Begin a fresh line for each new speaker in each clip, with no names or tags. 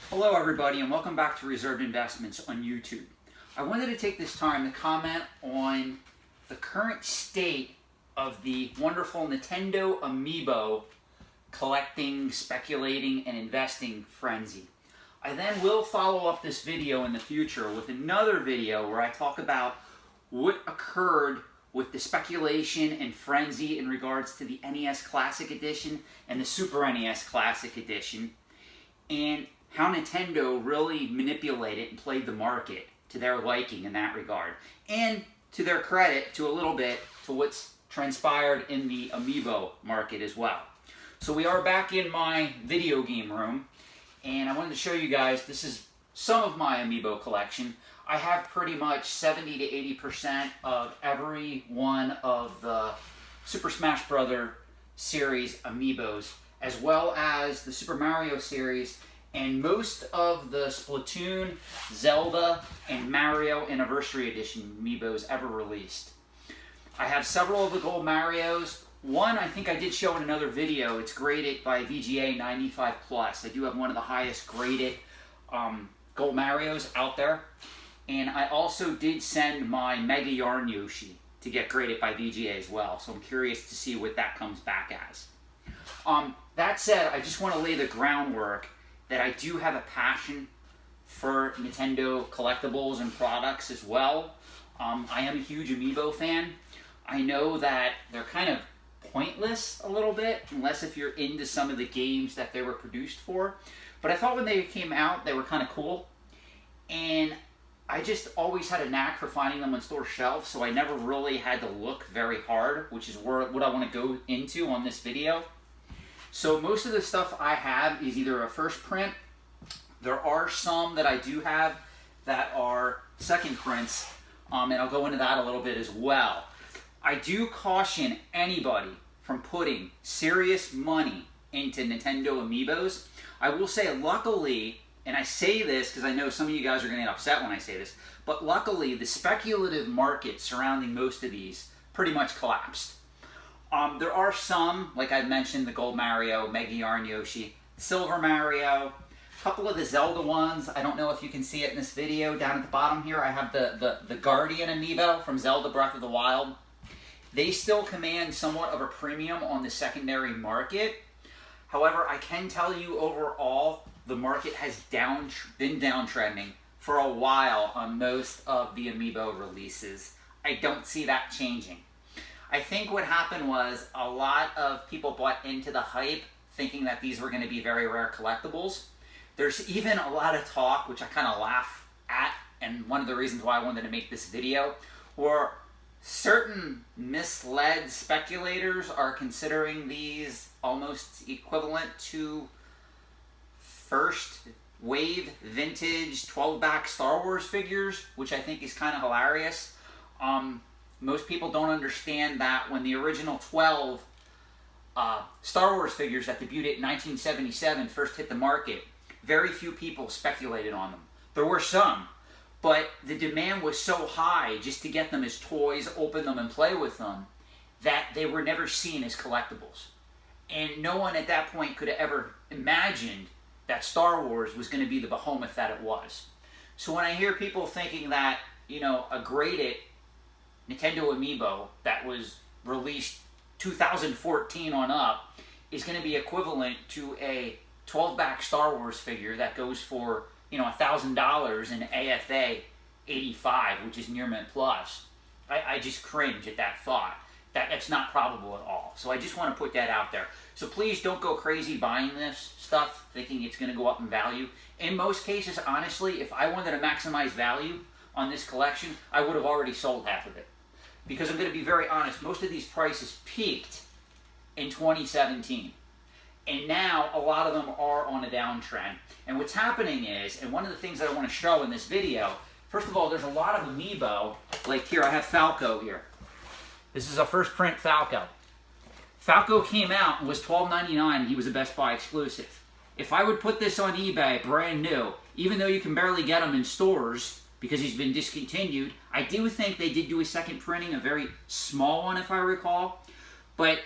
Hello everybody and welcome back to Reserved Investments on YouTube. I wanted to take this time to comment on the current state of the wonderful Nintendo Amiibo collecting, speculating, and investing frenzy. I then will follow up this video in the future with another video where I talk about what occurred with the speculation and frenzy in regards to the NES Classic Edition and the Super NES Classic Edition, and how Nintendo really manipulated and played the market to their liking in that regard. And to their credit, to a little bit, to what's transpired in the Amiibo market as well. So we are back in my video game room, and I wanted to show you guys, this is some of my Amiibo collection. I have pretty much 70 to 80% of every one of the Super Smash Bros. Series Amiibos, as well as the Super Mario series, and most of the Splatoon, Zelda, and Mario Anniversary Edition Amiibos ever released. I have several of the Gold Marios. One I think I did show in another video. It's graded by VGA 95+. I do have one of the highest graded Gold Marios out there. And I also did send my Mega Yarn Yoshi to get graded by VGA as well. So I'm curious to see what that comes back as. That said, I just want to lay the groundwork that I do have a passion for Nintendo collectibles and products as well. I am a huge Amiibo fan. I know that they're kind of pointless a little bit, unless if you're into some of the games that they were produced for. But I thought when they came out, they were kind of cool. And I just always had a knack for finding them on store shelves, so I never really had to look very hard, which is what I want to go into on this video. So most of the stuff I have is either a first print. There are some that I do have that are second prints, and I'll go into that a little bit as well. I do caution anybody from putting serious money into Nintendo Amiibos. I will say, luckily, and I say this because I know some of you guys are going to get upset when I say this, but luckily the speculative market surrounding most of these pretty much collapsed. There are some, like I mentioned, the Gold Mario, Mega Yarn Yoshi, Silver Mario, a couple of the Zelda ones. I don't know if you can see it in this video. Down at the bottom here, I have the Guardian Amiibo from Zelda Breath of the Wild. They still command somewhat of a premium on the secondary market. However, I can tell you overall, the market has been downtrending for a while on most of the Amiibo releases. I don't see that changing. I think what happened was a lot of people bought into the hype thinking that these were going to be very rare collectibles. There's even a lot of talk, which I kind of laugh at, and one of the reasons why I wanted to make this video, where certain misled speculators are considering these almost equivalent to first wave vintage 12-back Star Wars figures, which I think is kind of hilarious. Most people don't understand that when the original 12 Star Wars figures that debuted in 1977 first hit the market, very few people speculated on them. There were some, but the demand was so high just to get them as toys, open them, and play with them, that they were never seen as collectibles. And no one at that point could have ever imagined that Star Wars was going to be the behemoth that it was. So when I hear people thinking that, you know, a graded Nintendo Amiibo that was released 2014 on up is going to be equivalent to a 12-back Star Wars figure that goes for, you know, $1,000 in AFA 85, which is near mint plus, I just cringe at that thought. That's not probable at all. So I just want to put that out there. So please don't go crazy buying this stuff thinking it's going to go up in value. In most cases, honestly, if I wanted to maximize value on this collection, I would have already sold half of it. Because I'm going to be very honest, most of these prices peaked in 2017. And now a lot of them are on a downtrend. And what's happening is, and one of the things that I want to show in this video, first of all, there's a lot of Amiibo. Like here, I have Falco here. This is a first print Falco. Falco came out and was $12.99. He was a Best Buy exclusive. If I would put this on eBay brand new, even though you can barely get them in stores because he's been discontinued, I do think they did do a second printing, a very small one if I recall. But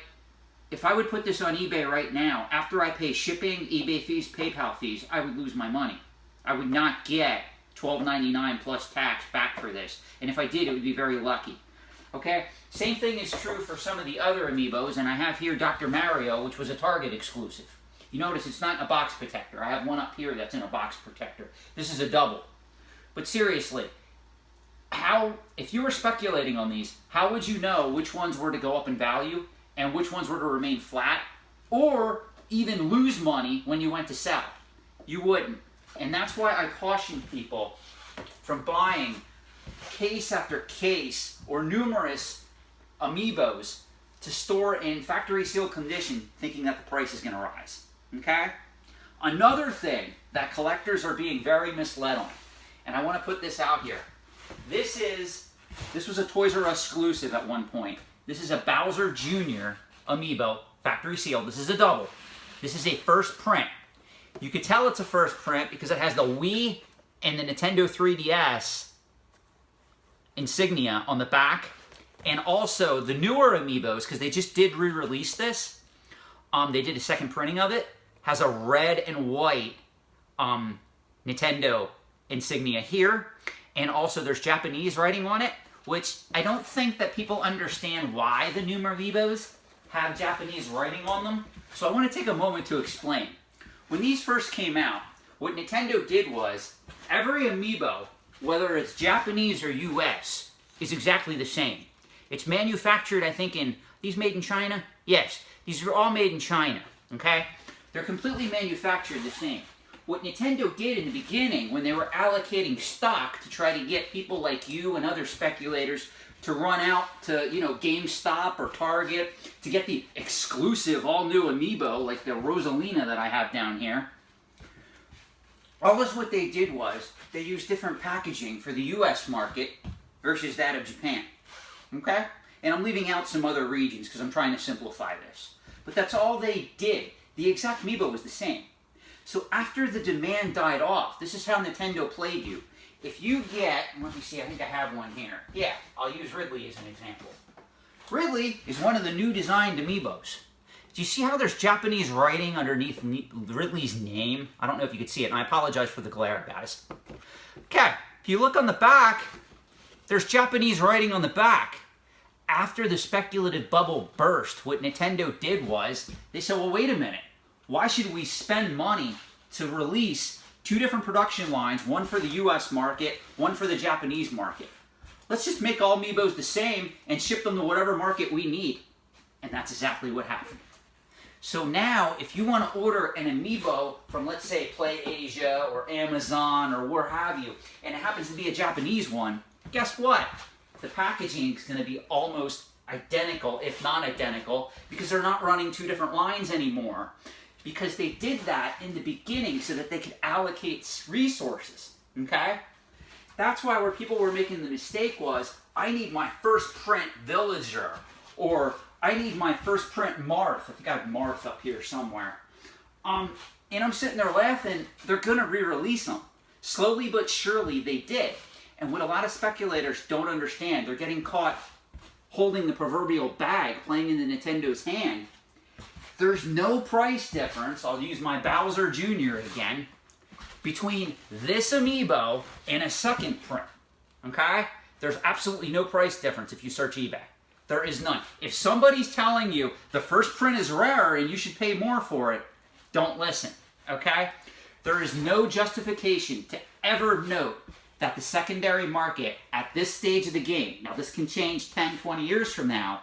if I would put this on eBay right now, after I pay shipping, eBay fees, PayPal fees, I would lose my money. I would not get $12.99 plus tax back for this. And if I did, it would be very lucky. Okay? Same thing is true for some of the other Amiibos, and I have here Dr. Mario, which was a Target exclusive. You notice it's not in a box protector. I have one up here that's in a box protector. This is a double. But seriously, if you were speculating on these, how would you know which ones were to go up in value and which ones were to remain flat, or even lose money when you went to sell? You wouldn't. And that's why I caution people from buying case after case or numerous Amiibos to store in factory sealed condition thinking that the price is going to rise. Okay? Another thing that collectors are being very misled on, and I want to put this out here. This was a Toys R Us exclusive at one point. This is a Bowser Jr. Amiibo, factory sealed. This is a double. This is a first print. You could tell it's a first print because it has the Wii and the Nintendo 3DS insignia on the back. And also the newer Amiibos, because they just did re-release this. They did a second printing of it. Has a red and white Nintendo insignia here. And also there's Japanese writing on it, which I don't think that people understand why the new Amiibos have Japanese writing on them. So I want to take a moment to explain. When these first came out, what Nintendo did was, every Amiibo, whether it's Japanese or US, is exactly the same. It's manufactured, I think, these made in China? Yes, these are all made in China, okay? They're completely manufactured the same. What Nintendo did in the beginning, when they were allocating stock to try to get people like you and other speculators to run out to, GameStop or Target to get the exclusive all-new Amiibo, like the Rosalina that I have down here, always what they did was they used different packaging for the US market versus that of Japan. Okay? And I'm leaving out some other regions because I'm trying to simplify this. But that's all they did. The exact Amiibo was the same. So after the demand died off, this is how Nintendo played you. If you get, let me see, I think I have one here. Yeah, I'll use Ridley as an example. Ridley is one of the new designed Amiibos. Do you see how there's Japanese writing underneath Ridley's name? I don't know if you could see it, and I apologize for the glare, guys. Okay, if you look on the back, there's Japanese writing on the back. After the speculative bubble burst, what Nintendo did was, they said, well, wait a minute. Why should we spend money to release two different production lines, one for the US market, one for the Japanese market? Let's just make all Amiibos the same and ship them to whatever market we need. And that's exactly what happened. So now, if you want to order an Amiibo from, let's say, PlayAsia or Amazon or where have you, and it happens to be a Japanese one, guess what? The packaging is going to be almost identical, if not identical, because they're not running two different lines anymore. Because they did that in the beginning so that they could allocate resources, okay? That's why where people were making the mistake was, I need my first print Villager, or I need my first print Marth. I think I have Marth up here somewhere. And I'm sitting there laughing, they're gonna re-release them. Slowly but surely they did. And what a lot of speculators don't understand, they're getting caught holding the proverbial bag, playing into Nintendo's hand. There's no price difference, I'll use my Bowser Jr. again, between this Amiibo and a second print, okay? There's absolutely no price difference if you search eBay. There is none. If somebody's telling you the first print is rarer and you should pay more for it, don't listen, okay? There is no justification to ever note that the secondary market at this stage of the game, now this can change 10, 20 years from now,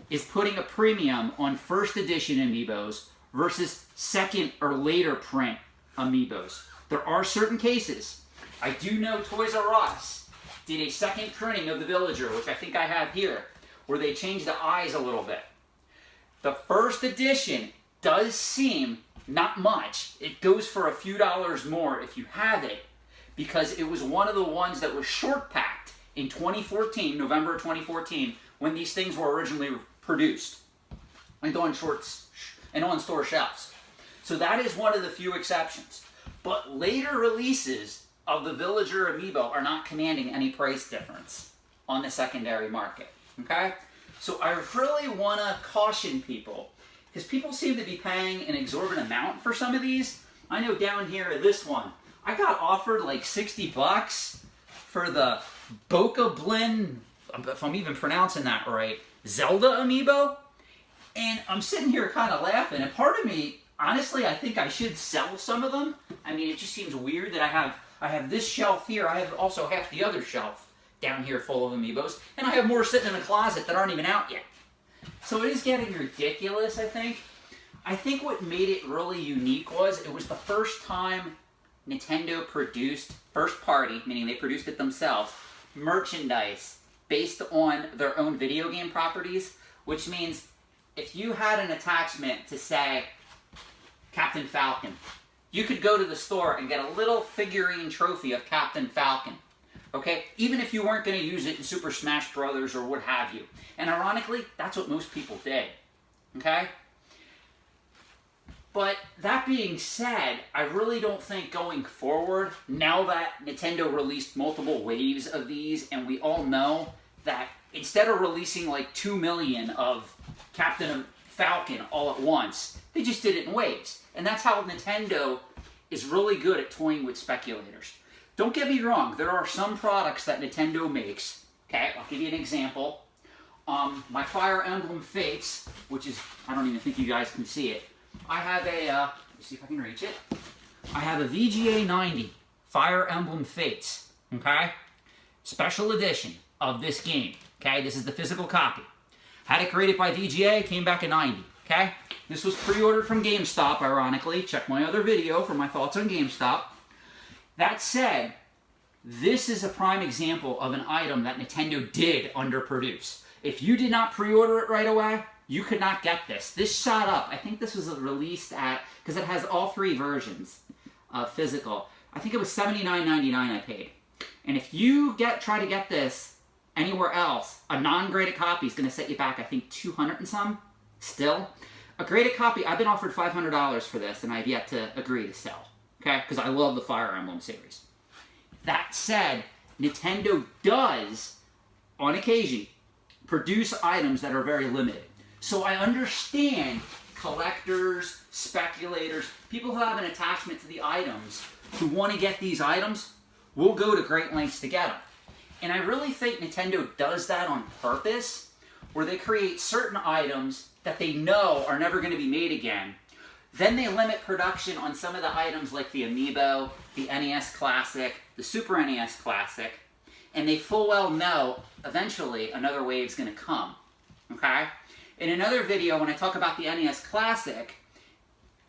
is putting a premium on first edition Amiibos versus second or later print Amiibos. There are certain cases. I do know Toys R Us did a second printing of the Villager, which I think I have here, where they changed the eyes a little bit. The first edition does seem not much. It goes for a few dollars more if you have it, because it was one of the ones that was short packed in 2014, November 2014, when these things were originally produced and on store shelves. So that is one of the few exceptions. But later releases of the Villager Amiibo are not commanding any price difference on the secondary market. Okay? So I really want to caution people, because people seem to be paying an exorbitant amount for some of these. I know down here, this one, I got offered like 60 bucks for the Boca Blend, if I'm even pronouncing that right, Zelda Amiibo. And I'm sitting here kind of laughing, and part of me, honestly, I think I should sell some of them. I mean, it just seems weird that I have this shelf here. I have also half the other shelf down here full of Amiibos, and I have more sitting in the closet that aren't even out yet. So it is getting ridiculous, I think. I think what made it really unique was it was the first time Nintendo produced, first party, meaning they produced it themselves, merchandise based on their own video game properties, which means if you had an attachment to, say, Captain Falcon, you could go to the store and get a little figurine trophy of Captain Falcon. Okay? Even if you weren't going to use it in Super Smash Brothers or what have you. And ironically, that's what most people did. Okay? But that being said, I really don't think going forward, now that Nintendo released multiple waves of these, and we all know that instead of releasing like 2 million of Captain Falcon all at once, they just did it in waves. And that's how Nintendo is really good at toying with speculators. Don't get me wrong, there are some products that Nintendo makes. Okay, I'll give you an example. My Fire Emblem Fates, which is, I don't even think you guys can see it. I have a, let me see if I can reach it. I have a VGA 90 Fire Emblem Fates, okay? Special edition of this game, okay? This is the physical copy. Had it created by VGA, came back a 90, okay? This was pre-ordered from GameStop, ironically. Check my other video for my thoughts on GameStop. That said, this is a prime example of an item that Nintendo did underproduce. If you did not pre-order it right away, you could not get this. This shot up. I think this was released at, because it has all 3 versions of physical. I think it was $79.99 I paid. And if you try to get this anywhere else, a non-graded copy is going to set you back, I think, 200 and some still. A graded copy, I've been offered $500 for this, and I've yet to agree to sell. Okay? Because I love the Fire Emblem series. That said, Nintendo does, on occasion, produce items that are very limited. So I understand collectors, speculators, people who have an attachment to the items, who want to get these items, will go to great lengths to get them. And I really think Nintendo does that on purpose, where they create certain items that they know are never going to be made again. Then they limit production on some of the items like the Amiibo, the NES Classic, the Super NES Classic, and they full well know eventually another wave's going to come. Okay? In another video, when I talk about the NES Classic,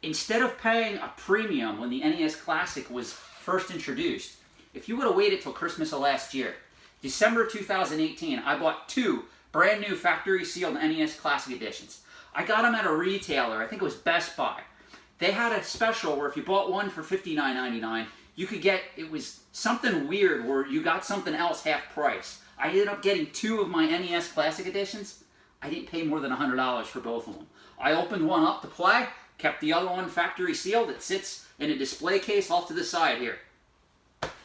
instead of paying a premium when the NES Classic was first introduced, if you would have waited till Christmas of last year, December 2018, I bought 2 brand new factory sealed NES Classic editions. I got them at a retailer, I think it was Best Buy. They had a special where if you bought one for $59.99, you could get, it was something weird where you got something else half price. I ended up getting 2 of my NES Classic editions. I didn't pay more than $100 for both of them. I opened one up to play, kept the other one factory sealed. It sits in a display case off to the side here.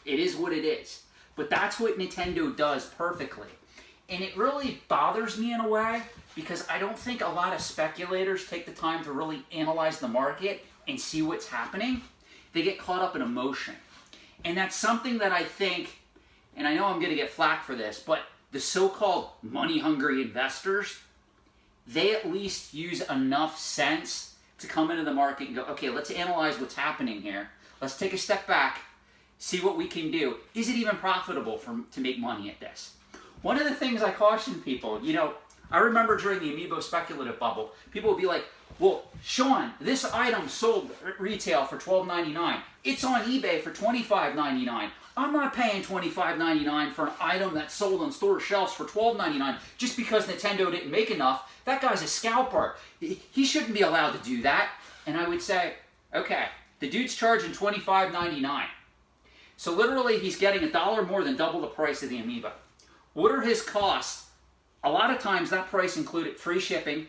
It is what it is. But that's what Nintendo does perfectly. And it really bothers me in a way because I don't think a lot of speculators take the time to really analyze the market and see what's happening. They get caught up in emotion. And that's something that I think, and I know I'm going to get flack for this, but the so-called money-hungry investors, they at least use enough sense to come into the market and go, okay, let's analyze what's happening here. Let's take a step back, see what we can do. Is it even profitable to make money at this? One of the things I caution people, you know, I remember during the Amiibo speculative bubble, people would be like, well, Sean, this item sold retail for $12.99. It's on eBay for $25.99. I'm not paying $25.99 for an item that's sold on store shelves for $12.99 just because Nintendo didn't make enough. That guy's a scalper. He shouldn't be allowed to do that. And I would say, okay, the dude's charging $25.99. So literally he's getting $1 more than double the price of the Amiibo. What are his costs? A lot of times that price included free shipping.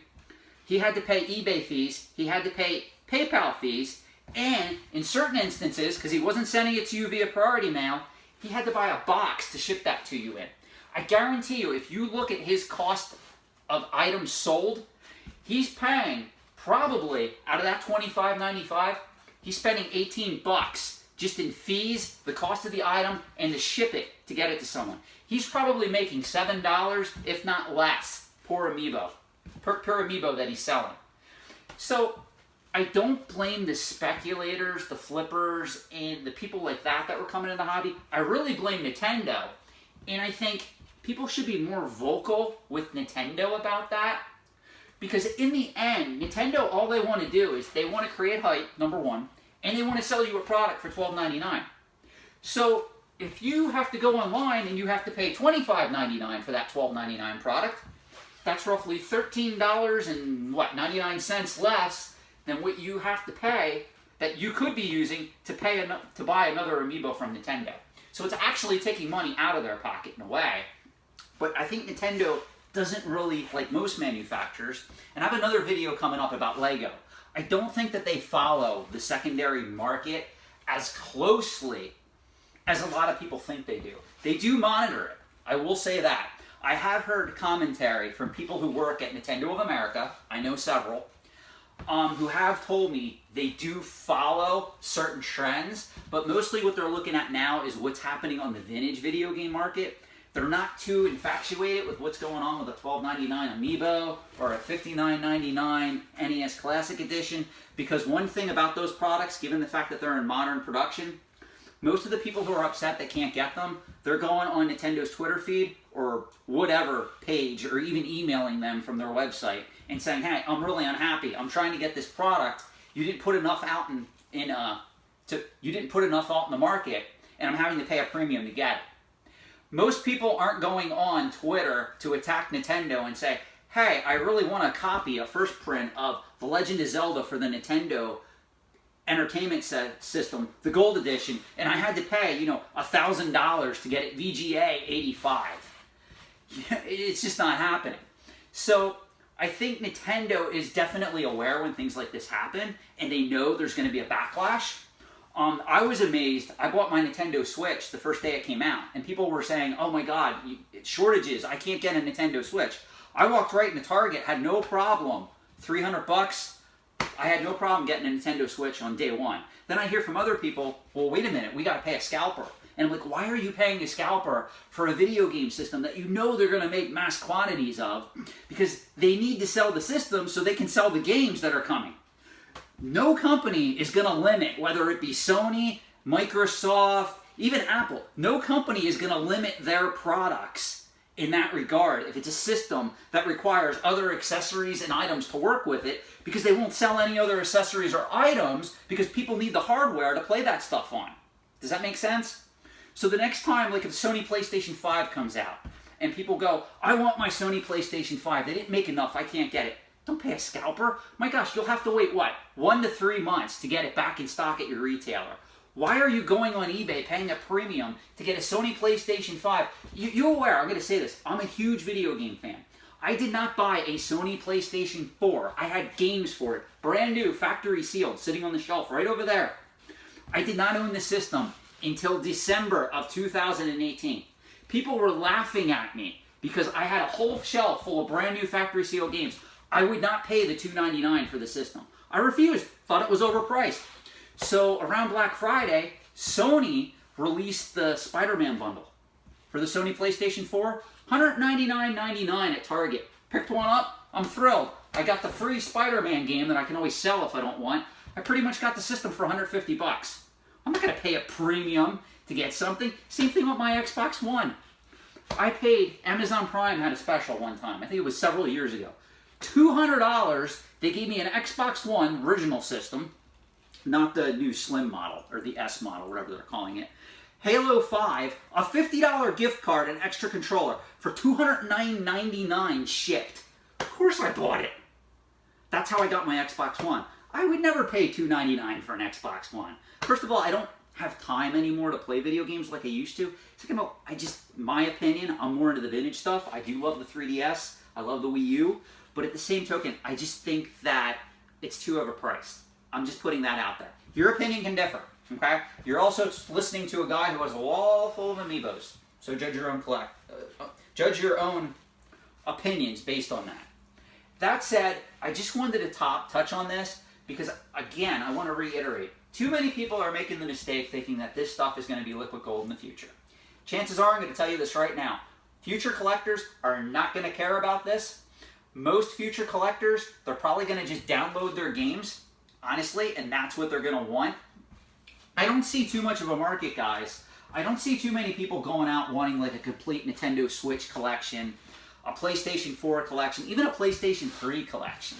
He had to pay eBay fees. He had to pay PayPal fees. And in certain instances, because he wasn't sending it to you via priority mail, he had to buy a box to ship that to you in. I guarantee you, if you look at his cost of items sold, he's paying probably, out of that $25.95, he's spending $18 just in fees, the cost of the item, and to ship it to get it to someone. He's probably making $7, if not less, per amiibo that he's selling. So I don't blame the speculators, the flippers, and the people like that were coming in the hobby. I really blame Nintendo. And I think people should be more vocal with Nintendo about that. Because in the end, Nintendo, all they want to do is they want to create hype, number one, and they want to sell you a product for $12.99. So if you have to go online and you have to pay $25.99 for that $12.99 product, that's roughly $13.99 less than what you have to pay that you could be using to buy another amiibo from Nintendo. So it's actually taking money out of their pocket in a way. But I think Nintendo doesn't really, like most manufacturers, and I have another video coming up about Lego. I don't think that they follow the secondary market as closely as a lot of people think they do. They do monitor it. I will say that. I have heard commentary from people who work at Nintendo of America, I know several, who have told me they do follow certain trends, but mostly what they're looking at now is what's happening on the vintage video game market. They're not too infatuated with what's going on with a $12.99 Amiibo or a $59.99 NES Classic Edition, because one thing about those products, given the fact that they're in modern production, most of the people who are upset they can't get them, they're going on Nintendo's Twitter feed or whatever page, or even emailing them from their website and saying, hey, I'm really unhappy. I'm trying to get this product. You didn't put enough out you didn't put enough out in the market, and I'm having to pay a premium to get it. Most people aren't going on Twitter to attack Nintendo and say, hey, I really want a copy, a first print of The Legend of Zelda for the Nintendo Entertainment System, the Gold Edition, and I had to pay, $1,000 to get it VGA 85. It's just not happening. So I think Nintendo is definitely aware when things like this happen, and they know there's going to be a backlash. I was amazed. I bought my Nintendo Switch the first day it came out, and people were saying, oh my god, shortages, I can't get a Nintendo Switch. I walked right into Target, had no problem. $300, I had no problem getting a Nintendo Switch on day one. Then I hear from other people, well, wait a minute, we got to pay a scalper. And I'm like, why are you paying a scalper for a video game system that you know they're going to make mass quantities of? Because they need to sell the system so they can sell the games that are coming. No company is going to limit, whether it be Sony, Microsoft, even Apple. No company is going to limit their products in that regard if it's a system that requires other accessories and items to work with it, because they won't sell any other accessories or items because people need the hardware to play that stuff on. Does that make sense? So the next time, like if the Sony PlayStation 5 comes out and people go, I want my Sony PlayStation 5, they didn't make enough, I can't get it. Don't pay a scalper. My gosh, you'll have to wait, what, 1 to 3 months to get it back in stock at your retailer. Why are you going on eBay paying a premium to get a Sony PlayStation 5? You're aware, I'm going to say this, I'm a huge video game fan. I did not buy a Sony PlayStation 4. I had games for it, brand new, factory sealed, sitting on the shelf right over there. I did not own the system until December of 2018. People were laughing at me because I had a whole shelf full of brand new factory sealed games. I would not pay the $299 for the system. I refused, thought it was overpriced. So around Black Friday, Sony released the Spider-Man bundle for the Sony PlayStation 4, $199.99 at Target. Picked one up, I'm thrilled. I got the free Spider-Man game that I can always sell if I don't want. I pretty much got the system for $150. I'm not going to pay a premium to get something. Same thing with my Xbox One. I paid, Amazon Prime had a special one time, I think it was several years ago. $200, they gave me an Xbox One original system, not the new Slim model, or the S model, whatever they're calling it. Halo 5, a $50 gift card, and extra controller for $209.99 shipped. Of course I bought it. That's how I got my Xbox One. I would never pay $299 for an Xbox One. First of all, I don't have time anymore to play video games like I used to. Second of all, my opinion, I'm more into the vintage stuff. I do love the 3DS. I love the Wii U. But at the same token, I just think that it's too overpriced. I'm just putting that out there. Your opinion can differ, okay? You're also listening to a guy who has a wall full of Amiibos. So judge your own opinions based on that. That said, I just wanted to touch on this because, again, I want to reiterate, Too many people are making the mistake thinking that this stuff is going to be liquid gold in the future. Chances are, I'm going to tell you this right now, future collectors are not going to care about this. Most future collectors, they're probably going to just download their games, honestly, and that's what they're going to want. I don't see too much of a market, guys. I don't see too many people going out wanting like a complete Nintendo Switch collection, a PlayStation 4 collection, even a PlayStation 3 collection.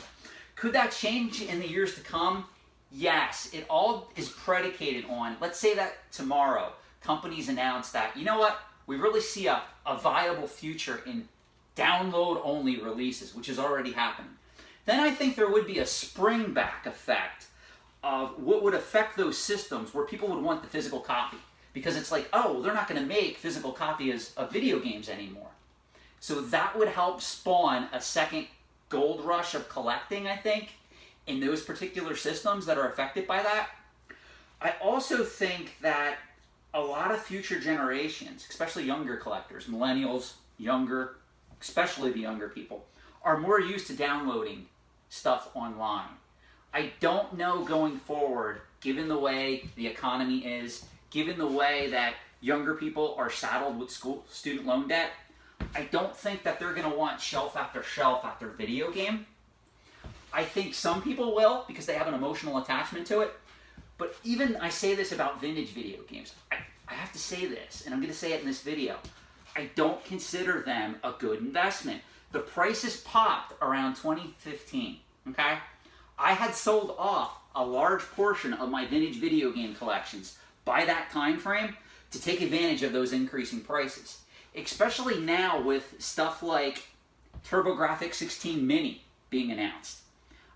Could that change in the years to come? Yes. It all is predicated on, let's say that tomorrow, companies announce that, you know what, we really see a viable future in download-only releases, which is already happening. Then I think there would be a spring-back effect of what would affect those systems where people would want the physical copy. Because it's like, oh, they're not going to make physical copies of video games anymore. So that would help spawn a second gold rush of collecting, I think, in those particular systems that are affected by that. I also think that a lot of future generations, especially younger collectors, millennials, younger, especially the younger people, are more used to downloading stuff online. I don't know going forward, given the way the economy is, given the way that younger people are saddled with student loan debt, I don't think that they're going to want shelf after video game. I think some people will because they have an emotional attachment to it. But even I say this about vintage video games. I have to say this, and I'm going to say it in this video. I don't consider them a good investment. The prices popped around 2015, okay? I had sold off a large portion of my vintage video game collections by that time frame to take advantage of those increasing prices. Especially now with stuff like TurboGrafx 16 Mini being announced.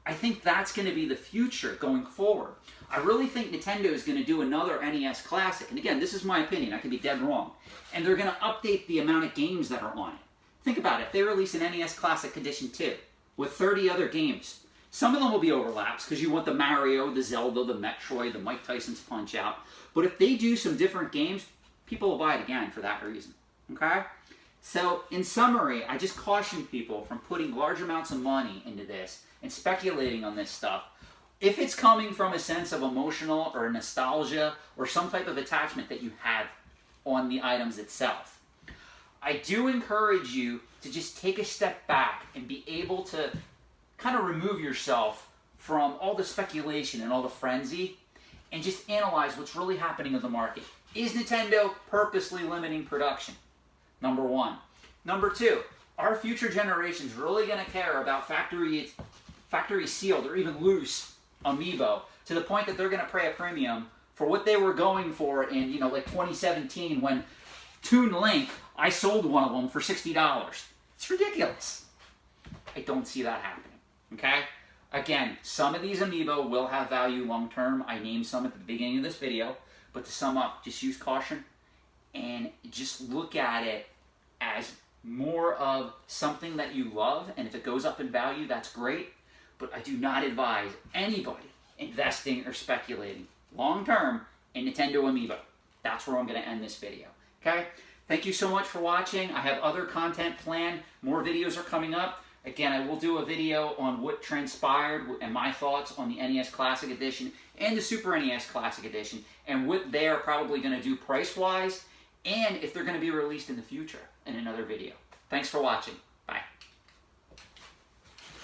I think that's going to be the future going forward. I really think Nintendo is going to do another NES Classic. And again, this is my opinion. I could be dead wrong. And they're going to update the amount of games that are on it. Think about it. If they release an NES Classic Edition 2 with 30 other games, some of them will be overlaps because you want the Mario, the Zelda, the Metroid, the Mike Tyson's Punch-Out. But if they do some different games, people will buy it again for that reason. Okay? So, in summary, I just caution people from putting large amounts of money into this and speculating on this stuff. If it's coming from a sense of emotional or nostalgia or some type of attachment that you have on the items itself, I do encourage you to just take a step back and be able to kind of remove yourself from all the speculation and all the frenzy and just analyze what's really happening in the market. Is Nintendo purposely limiting production? Number one. Number two, are future generations really going to care about factory sealed or even loose Amiibo to the point that they're going to pay a premium for what they were going for in, like 2017 when Toon Link, I sold one of them for $60. It's ridiculous. I don't see that happening, okay? Again, some of these Amiibo will have value long term. I named some at the beginning of this video, but to sum up, just use caution and just look at it as more of something that you love, and if it goes up in value, that's great, but I do not advise anybody investing or speculating long-term in Nintendo Amiibo. That's where I'm going to end this video, okay? Thank you so much for watching. I have other content planned. More videos are coming up. Again, I will do a video on what transpired and my thoughts on the NES Classic Edition and the Super NES Classic Edition and what they're probably going to do price-wise and if they're going to be released in the future in another video. Thanks for watching.